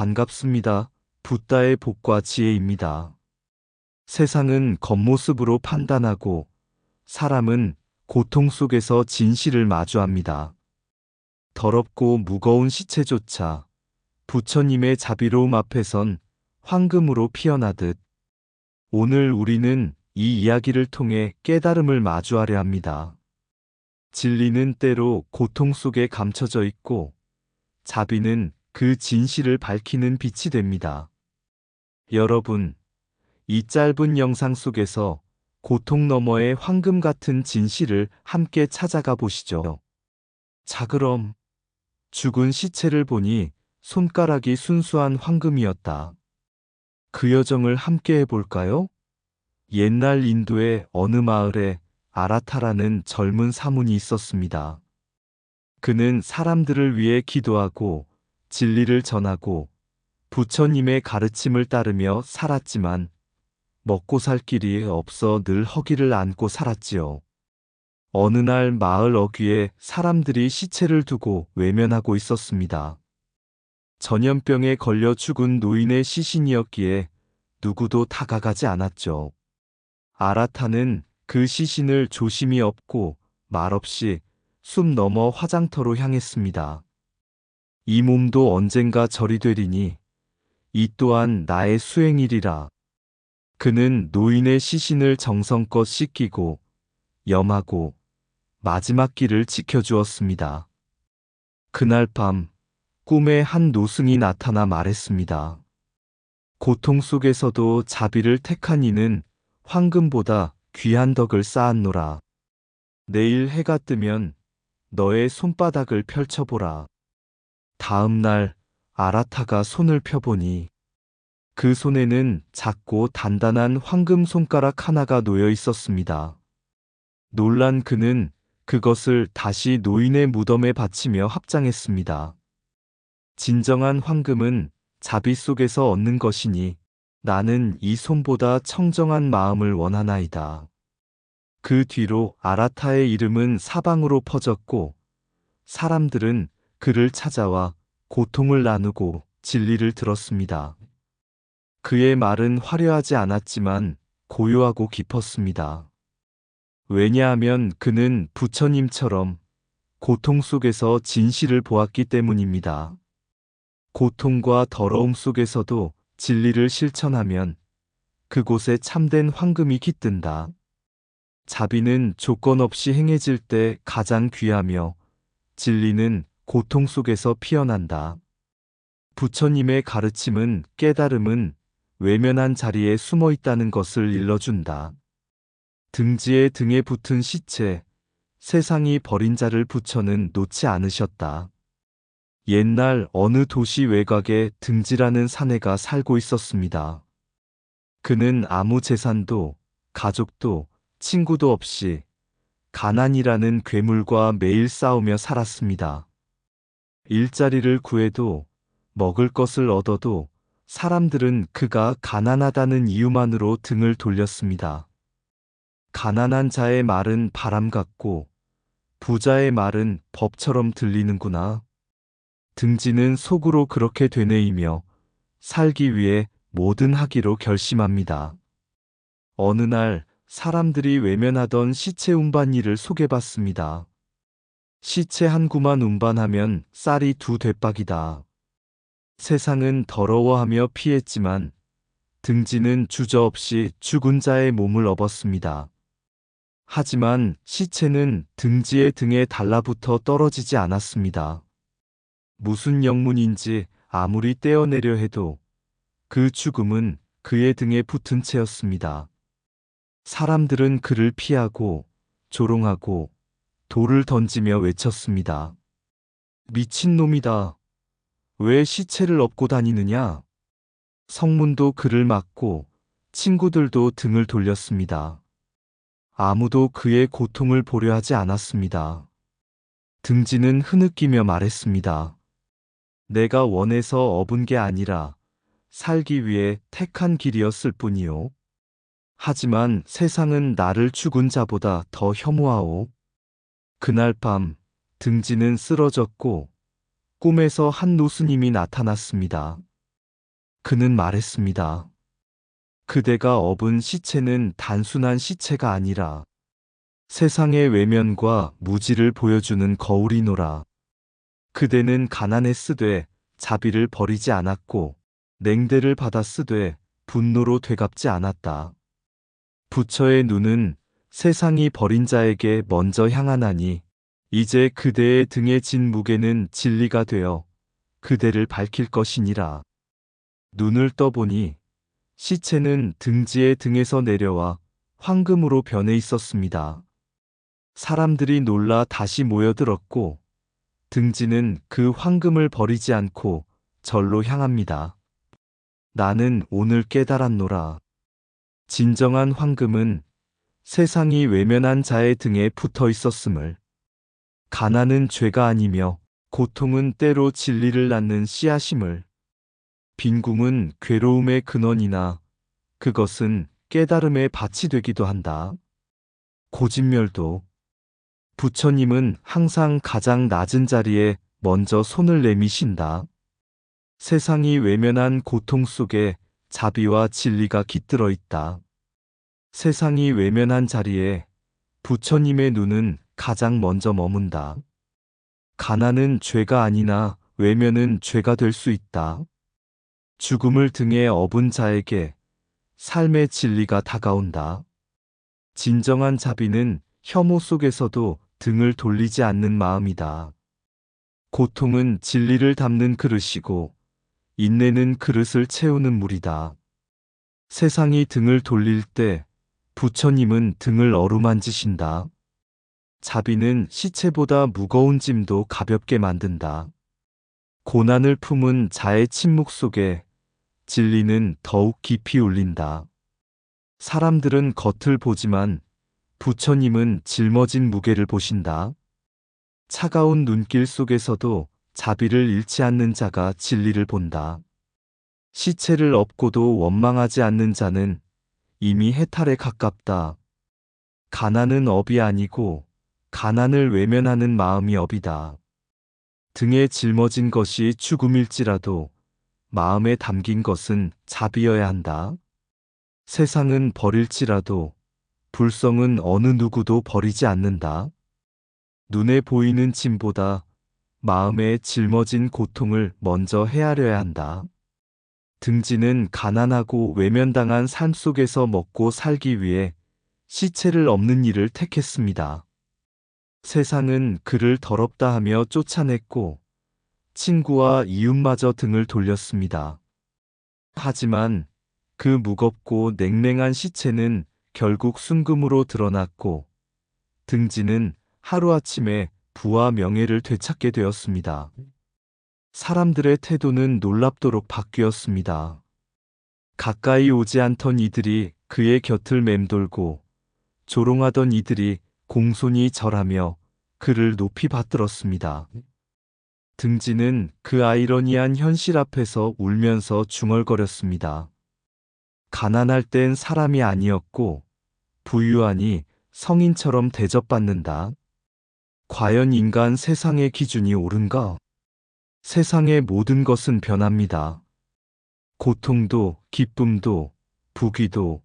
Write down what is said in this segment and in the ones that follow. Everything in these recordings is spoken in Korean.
반갑습니다. 붓다의 복과 지혜입니다. 세상은 겉모습으로 판단하고 사람은 고통 속에서 진실을 마주합니다. 더럽고 무거운 시체조차 부처님의 자비로움 앞에선 황금으로 피어나듯 오늘 우리는 이 이야기를 통해 깨달음을 마주하려 합니다. 진리는 때로 고통 속에 감춰져 있고 자비는 그 진실을 밝히는 빛이 됩니다. 여러분, 이 짧은 영상 속에서 고통 너머의 황금 같은 진실을 함께 찾아가 보시죠. 자, 그럼 죽은 시체를 보니 손가락이 순수한 황금이었다. 그 여정을 함께 해볼까요? 옛날 인도의 어느 마을에 아라타라는 젊은 사문이 있었습니다. 그는 사람들을 위해 기도하고 진리를 전하고 부처님의 가르침을 따르며 살았지만 먹고 살 길이 없어 늘 허기를 안고 살았지요. 어느 날 마을 어귀에 사람들이 시체를 두고 외면하고 있었습니다. 전염병에 걸려 죽은 노인의 시신이었기에 누구도 다가가지 않았죠. 아라타는 그 시신을 조심히 엎고 말없이 숲 너머 화장터로 향했습니다. 이 몸도 언젠가 절이 되리니 이 또한 나의 수행이리라. 그는 노인의 시신을 정성껏 씻기고 염하고 마지막 길을 지켜주었습니다. 그날 밤 꿈에 한 노승이 나타나 말했습니다. 고통 속에서도 자비를 택한 이는 황금보다 귀한 덕을 쌓았노라. 내일 해가 뜨면 너의 손바닥을 펼쳐보라. 다음 날 아라타가 손을 펴보니 그 손에는 작고 단단한 황금 손가락 하나가 놓여 있었습니다. 놀란 그는 그것을 다시 노인의 무덤에 바치며 합장했습니다. 진정한 황금은 자비 속에서 얻는 것이니 나는 이 손보다 청정한 마음을 원하나이다. 그 뒤로 아라타의 이름은 사방으로 퍼졌고 사람들은 그를 찾아와 고통을 나누고 진리를 들었습니다. 그의 말은 화려하지 않았지만 고요하고 깊었습니다. 왜냐하면 그는 부처님처럼 고통 속에서 진실을 보았기 때문입니다. 고통과 더러움 속에서도 진리를 실천하면 그곳에 참된 황금이 깃든다. 자비는 조건 없이 행해질 때 가장 귀하며 진리는 고통 속에서 피어난다. 부처님의 가르침은 깨달음은 외면한 자리에 숨어 있다는 것을 일러준다. 등지에 등에 붙은 시체, 세상이 버린 자를 부처는 놓지 않으셨다. 옛날 어느 도시 외곽에 등지라는 사내가 살고 있었습니다. 그는 아무 재산도 가족도 친구도 없이 가난이라는 괴물과 매일 싸우며 살았습니다. 일자리를 구해도 먹을 것을 얻어도 사람들은 그가 가난하다는 이유만으로 등을 돌렸습니다. 가난한 자의 말은 바람 같고 부자의 말은 법처럼 들리는구나. 등지는 속으로 그렇게 되뇌이며 살기 위해 뭐든 하기로 결심합니다. 어느 날 사람들이 외면하던 시체 운반일을 소개받습니다. 시체 한 구만 운반하면 쌀이 2대박이다. 세상은 더러워하며 피했지만 등지는 주저없이 죽은 자의 몸을 업었습니다. 하지만 시체는 등지의 등에 달라붙어 떨어지지 않았습니다. 무슨 영문인지 아무리 떼어내려 해도 그 죽음은 그의 등에 붙은 채였습니다. 사람들은 그를 피하고 조롱하고 돌을 던지며 외쳤습니다. 미친놈이다. 왜 시체를 업고 다니느냐? 성문도 그를 막고 친구들도 등을 돌렸습니다. 아무도 그의 고통을 보려 하지 않았습니다. 등지는 흐느끼며 말했습니다. 내가 원해서 업은 게 아니라 살기 위해 택한 길이었을 뿐이요. 하지만 세상은 나를 죽은 자보다 더 혐오하오. 그날 밤 등지는 쓰러졌고 꿈에서 한 노스님이 나타났습니다. 그는 말했습니다. 그대가 업은 시체는 단순한 시체가 아니라 세상의 외면과 무지를 보여주는 거울이노라. 그대는 가난했으되 자비를 버리지 않았고 냉대를 받았으되 분노로 되갚지 않았다. 부처의 눈은 세상이 버린 자에게 먼저 향하나니 이제 그대의 등에 진 무게는 진리가 되어 그대를 밝힐 것이니라. 눈을 떠보니 시체는 등지의 등에서 내려와 황금으로 변해 있었습니다. 사람들이 놀라 다시 모여들었고 등지는 그 황금을 버리지 않고 절로 향합니다. 나는 오늘 깨달았노라. 진정한 황금은 세상이 외면한 자의 등에 붙어 있었음을. 가난은 죄가 아니며 고통은 때로 진리를 낳는 씨앗임을. 빈궁은 괴로움의 근원이나 그것은 깨달음의 밭이 되기도 한다. 고진멸도. 부처님은 항상 가장 낮은 자리에 먼저 손을 내미신다. 세상이 외면한 고통 속에 자비와 진리가 깃들어 있다. 세상이 외면한 자리에 부처님의 눈은 가장 먼저 머문다. 가난은 죄가 아니나 외면은 죄가 될 수 있다. 죽음을 등에 업은 자에게 삶의 진리가 다가온다. 진정한 자비는 혐오 속에서도 등을 돌리지 않는 마음이다. 고통은 진리를 담는 그릇이고 인내는 그릇을 채우는 물이다. 세상이 등을 돌릴 때 부처님은 등을 어루만지신다. 자비는 시체보다 무거운 짐도 가볍게 만든다. 고난을 품은 자의 침묵 속에 진리는 더욱 깊이 울린다. 사람들은 겉을 보지만 부처님은 짊어진 무게를 보신다. 차가운 눈길 속에서도 자비를 잃지 않는 자가 진리를 본다. 시체를 업고도 원망하지 않는 자는 이미 해탈에 가깝다. 가난은 업이 아니고 가난을 외면하는 마음이 업이다. 등에 짊어진 것이 죽음일지라도 마음에 담긴 것은 자비여야 한다. 세상은 버릴지라도 불성은 어느 누구도 버리지 않는다. 눈에 보이는 짐보다 마음에 짊어진 고통을 먼저 헤아려야 한다. 등지는 가난하고 외면당한 삶 속에서 먹고 살기 위해 시체를 엎는 일을 택했습니다. 세상은 그를 더럽다 하며 쫓아냈고 친구와 이웃마저 등을 돌렸습니다. 하지만 그 무겁고 냉랭한 시체는 결국 순금으로 드러났고 등지는 하루아침에 부와 명예를 되찾게 되었습니다. 사람들의 태도는 놀랍도록 바뀌었습니다. 가까이 오지 않던 이들이 그의 곁을 맴돌고 조롱하던 이들이 공손히 절하며 그를 높이 받들었습니다. 등지는 그 아이러니한 현실 앞에서 울면서 중얼거렸습니다. 가난할 땐 사람이 아니었고 부유하니 성인처럼 대접받는다. 과연 인간 세상의 기준이 옳은가? 세상의 모든 것은 변합니다. 고통도 기쁨도 부귀도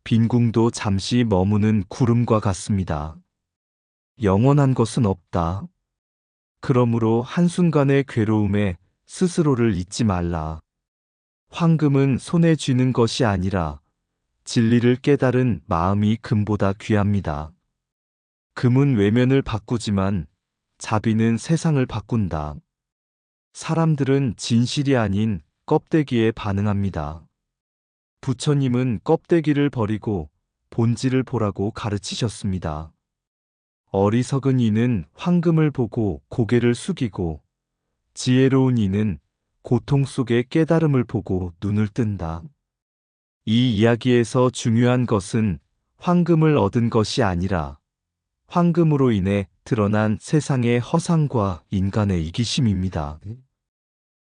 빈궁도 잠시 머무는 구름과 같습니다. 영원한 것은 없다. 그러므로 한순간의 괴로움에 스스로를 잊지 말라. 황금은 손에 쥐는 것이 아니라 진리를 깨달은 마음이 금보다 귀합니다. 금은 외면을 바꾸지만 자비는 세상을 바꾼다. 사람들은 진실이 아닌 껍데기에 반응합니다. 부처님은 껍데기를 버리고 본질을 보라고 가르치셨습니다. 어리석은 이는 황금을 보고 고개를 숙이고 지혜로운 이는 고통 속의 깨달음을 보고 눈을 뜬다. 이 이야기에서 중요한 것은 황금을 얻은 것이 아니라 황금으로 인해 드러난 세상의 허상과 인간의 이기심입니다.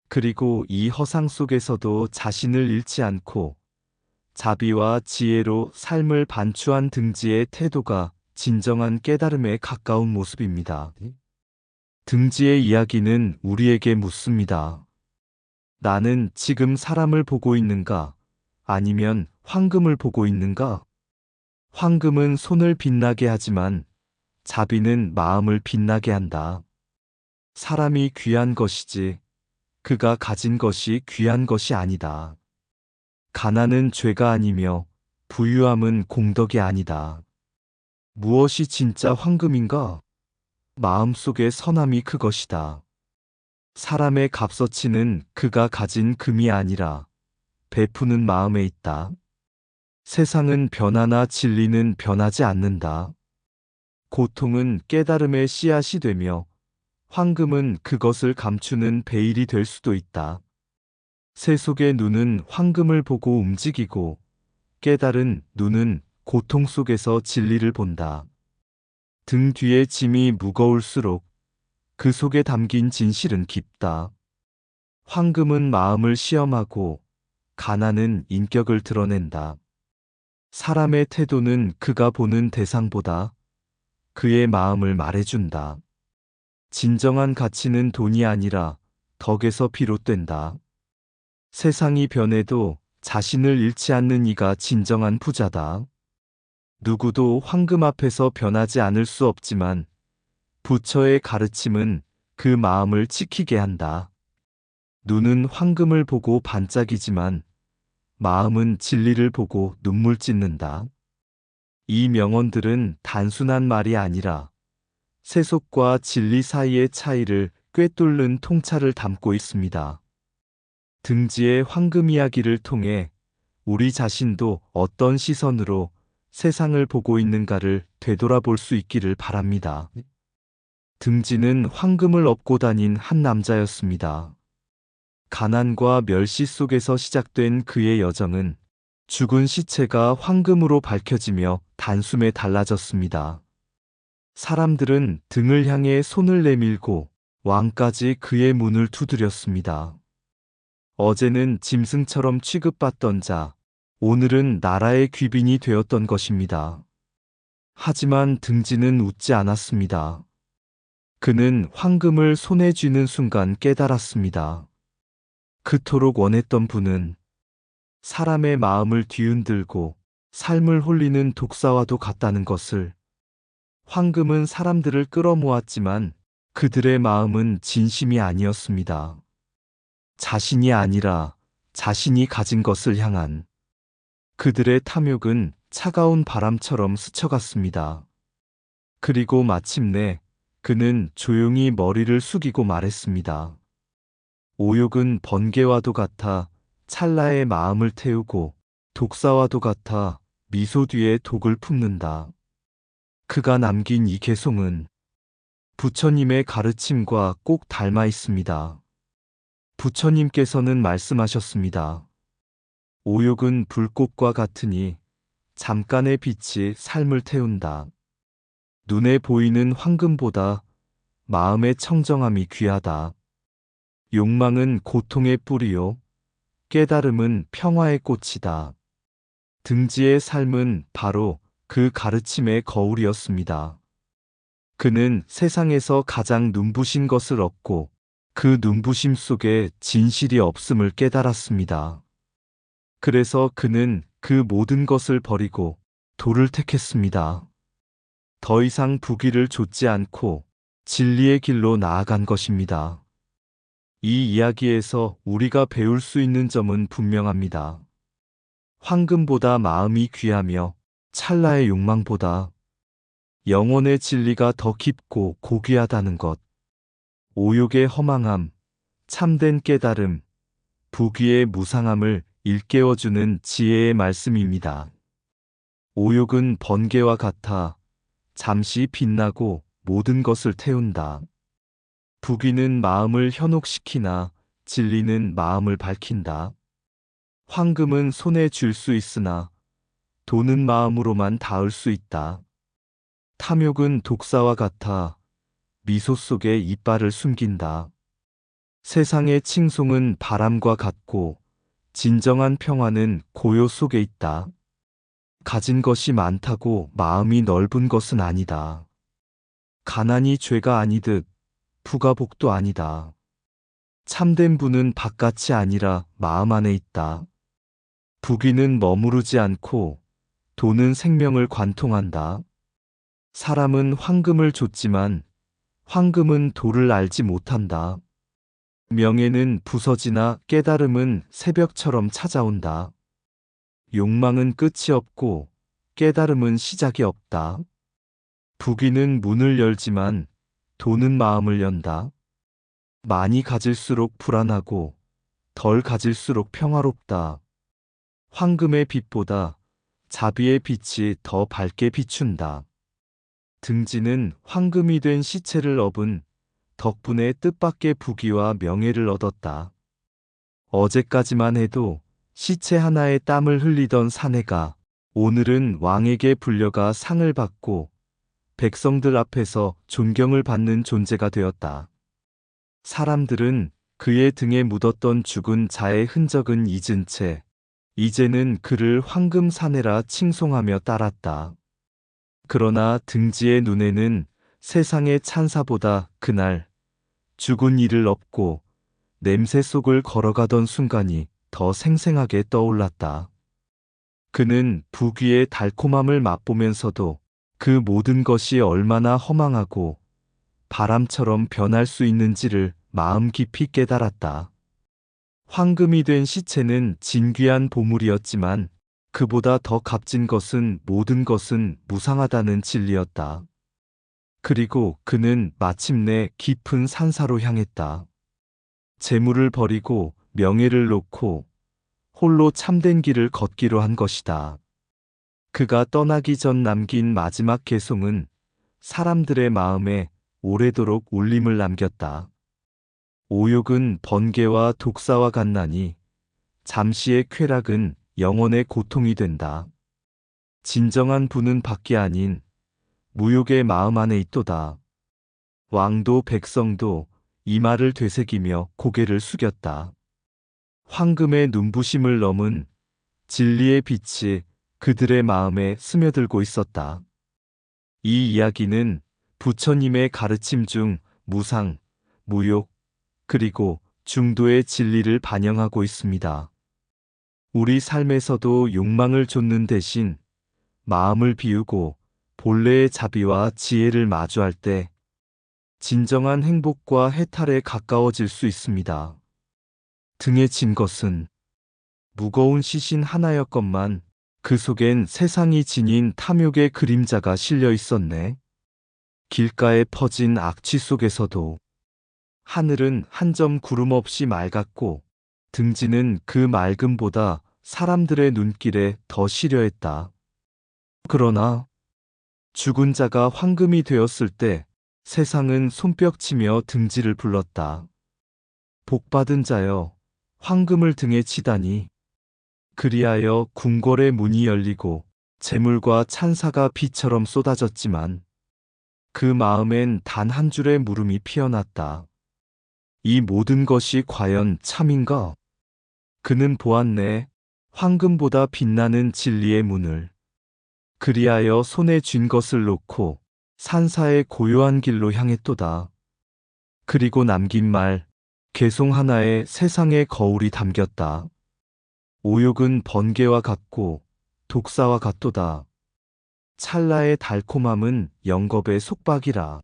그리고 이 허상 속에서도 자신을 잃지 않고 자비와 지혜로 삶을 반추한 등지의 태도가 진정한 깨달음에 가까운 모습입니다. 등지의 이야기는 우리에게 묻습니다. 나는 지금 사람을 보고 있는가? 아니면 황금을 보고 있는가? 황금은 손을 빛나게 하지만 자비는 마음을 빛나게 한다. 사람이 귀한 것이지 그가 가진 것이 귀한 것이 아니다. 가난은 죄가 아니며 부유함은 공덕이 아니다. 무엇이 진짜 황금인가? 마음속의 선함이 그것이다. 사람의 값어치는 그가 가진 금이 아니라 베푸는 마음에 있다. 세상은 변하나 진리는 변하지 않는다. 고통은 깨달음의 씨앗이 되며 황금은 그것을 감추는 베일이 될 수도 있다. 세속의 눈은 황금을 보고 움직이고 깨달은 눈은 고통 속에서 진리를 본다. 등 뒤에 짐이 무거울수록 그 속에 담긴 진실은 깊다. 황금은 마음을 시험하고 가난은 인격을 드러낸다. 사람의 태도는 그가 보는 대상보다 그의 마음을 말해준다. 진정한 가치는 돈이 아니라 덕에서 비롯된다. 세상이 변해도 자신을 잃지 않는 이가 진정한 부자다. 누구도 황금 앞에서 변하지 않을 수 없지만 부처의 가르침은 그 마음을 지키게 한다. 눈은 황금을 보고 반짝이지만 마음은 진리를 보고 눈물 찢는다. 이 명언들은 단순한 말이 아니라 세속과 진리 사이의 차이를 꿰뚫는 통찰을 담고 있습니다. 등지의 황금 이야기를 통해 우리 자신도 어떤 시선으로 세상을 보고 있는가를 되돌아볼 수 있기를 바랍니다. 등지는 황금을 업고 다닌 한 남자였습니다. 가난과 멸시 속에서 시작된 그의 여정은 죽은 시체가 황금으로 밝혀지며 단숨에 달라졌습니다. 사람들은 등을 향해 손을 내밀고 왕까지 그의 문을 두드렸습니다. 어제는 짐승처럼 취급받던 자, 오늘은 나라의 귀빈이 되었던 것입니다. 하지만 등지는 웃지 않았습니다. 그는 황금을 손에 쥐는 순간 깨달았습니다. 그토록 원했던 분은 사람의 마음을 뒤흔들고 삶을 홀리는 독사와도 같다는 것을. 황금은 사람들을 끌어모았지만 그들의 마음은 진심이 아니었습니다. 자신이 아니라 자신이 가진 것을 향한 그들의 탐욕은 차가운 바람처럼 스쳐갔습니다. 그리고 마침내 그는 조용히 머리를 숙이고 말했습니다. 오욕은 번개와도 같아 찰나의 마음을 태우고 독사와도 같아 미소 뒤에 독을 품는다. 그가 남긴 이 개송은 부처님의 가르침과 꼭 닮아 있습니다. 부처님께서는 말씀하셨습니다. 오욕은 불꽃과 같으니 잠깐의 빛이 삶을 태운다. 눈에 보이는 황금보다 마음의 청정함이 귀하다. 욕망은 고통의 뿌리요. 깨달음은 평화의 꽃이다. 등지의 삶은 바로 그 가르침의 거울이었습니다. 그는 세상에서 가장 눈부신 것을 얻고 그 눈부심 속에 진실이 없음을 깨달았습니다. 그래서 그는 그 모든 것을 버리고 도를 택했습니다. 더 이상 부귀를 좇지 않고 진리의 길로 나아간 것입니다. 이 이야기에서 우리가 배울 수 있는 점은 분명합니다. 황금보다 마음이 귀하며 찰나의 욕망보다 영혼의 진리가 더 깊고 고귀하다는 것. 오욕의 허망함, 참된 깨달음, 부귀의 무상함을 일깨워주는 지혜의 말씀입니다. 오욕은 번개와 같아 잠시 빛나고 모든 것을 태운다. 부귀는 마음을 현혹시키나 진리는 마음을 밝힌다. 황금은 손에 쥘 수 있으나 돈은 마음으로만 닿을 수 있다. 탐욕은 독사와 같아 미소 속에 이빨을 숨긴다. 세상의 칭송은 바람과 같고 진정한 평화는 고요 속에 있다. 가진 것이 많다고 마음이 넓은 것은 아니다. 가난이 죄가 아니듯 부가 복도 아니다. 참된 부는 바깥이 아니라 마음 안에 있다. 부귀는 머무르지 않고 돈은 생명을 관통한다. 사람은 황금을 줬지만 황금은 도를 알지 못한다. 명예는 부서지나 깨달음은 새벽처럼 찾아온다. 욕망은 끝이 없고 깨달음은 시작이 없다. 부귀는 문을 열지만 돈은 마음을 연다. 많이 가질수록 불안하고 덜 가질수록 평화롭다. 황금의 빛보다 자비의 빛이 더 밝게 비춘다. 등지는 황금이 된 시체를 업은 덕분에 뜻밖의 부귀와 명예를 얻었다. 어제까지만 해도 시체 하나에 땀을 흘리던 사내가 오늘은 왕에게 불려가 상을 받고 백성들 앞에서 존경을 받는 존재가 되었다. 사람들은 그의 등에 묻었던 죽은 자의 흔적은 잊은 채 이제는 그를 황금 사내라 칭송하며 따랐다. 그러나 등지의 눈에는 세상의 찬사보다 그날 죽은 이를 업고 냄새 속을 걸어가던 순간이 더 생생하게 떠올랐다. 그는 부귀의 달콤함을 맛보면서도 그 모든 것이 얼마나 허망하고 바람처럼 변할 수 있는지를 마음 깊이 깨달았다. 황금이 된 시체는 진귀한 보물이었지만 그보다 더 값진 것은 모든 것은 무상하다는 진리였다. 그리고 그는 마침내 깊은 산사로 향했다. 재물을 버리고 명예를 놓고 홀로 참된 길을 걷기로 한 것이다. 그가 떠나기 전 남긴 마지막 개송은 사람들의 마음에 오래도록 울림을 남겼다. 오욕은 번개와 독사와 같나니 잠시의 쾌락은 영원의 고통이 된다. 진정한 부는 밖이 아닌 무욕의 마음 안에 있도다. 왕도 백성도 이 말을 되새기며 고개를 숙였다. 황금의 눈부심을 넘은 진리의 빛이 그들의 마음에 스며들고 있었다. 이 이야기는 부처님의 가르침 중 무상, 무욕, 그리고 중도의 진리를 반영하고 있습니다. 우리 삶에서도 욕망을 좇는 대신 마음을 비우고 본래의 자비와 지혜를 마주할 때 진정한 행복과 해탈에 가까워질 수 있습니다. 등에 진 것은 무거운 시신 하나였건만 그 속엔 세상이 지닌 탐욕의 그림자가 실려 있었네. 길가에 퍼진 악취 속에서도 하늘은 한 점 구름 없이 맑았고 등지는 그 맑음보다 사람들의 눈길에 더 시려했다. 그러나 죽은 자가 황금이 되었을 때 세상은 손뼉치며 등지를 불렀다. 복받은 자여, 황금을 등에 치다니. 그리하여 궁궐의 문이 열리고 재물과 찬사가 비처럼 쏟아졌지만 그 마음엔 단 한 줄의 물음이 피어났다. 이 모든 것이 과연 참인가? 그는 보았네. 황금보다 빛나는 진리의 문을. 그리하여 손에 쥔 것을 놓고 산사의 고요한 길로 향했도다. 그리고 남긴 말, 개송 하나에 세상의 거울이 담겼다. 오욕은 번개와 같고 독사와 같도다. 찰나의 달콤함은 영겁의 속박이라.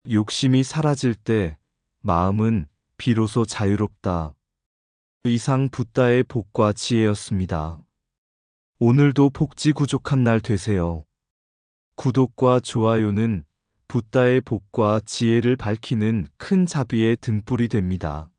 욕심이 사라질 때 마음은 비로소 자유롭다. 이상 붓다의 복과 지혜였습니다. 오늘도 복지구족한 날 되세요. 구독과 좋아요는 붓다의 복과 지혜를 밝히는 큰 자비의 등불이 됩니다.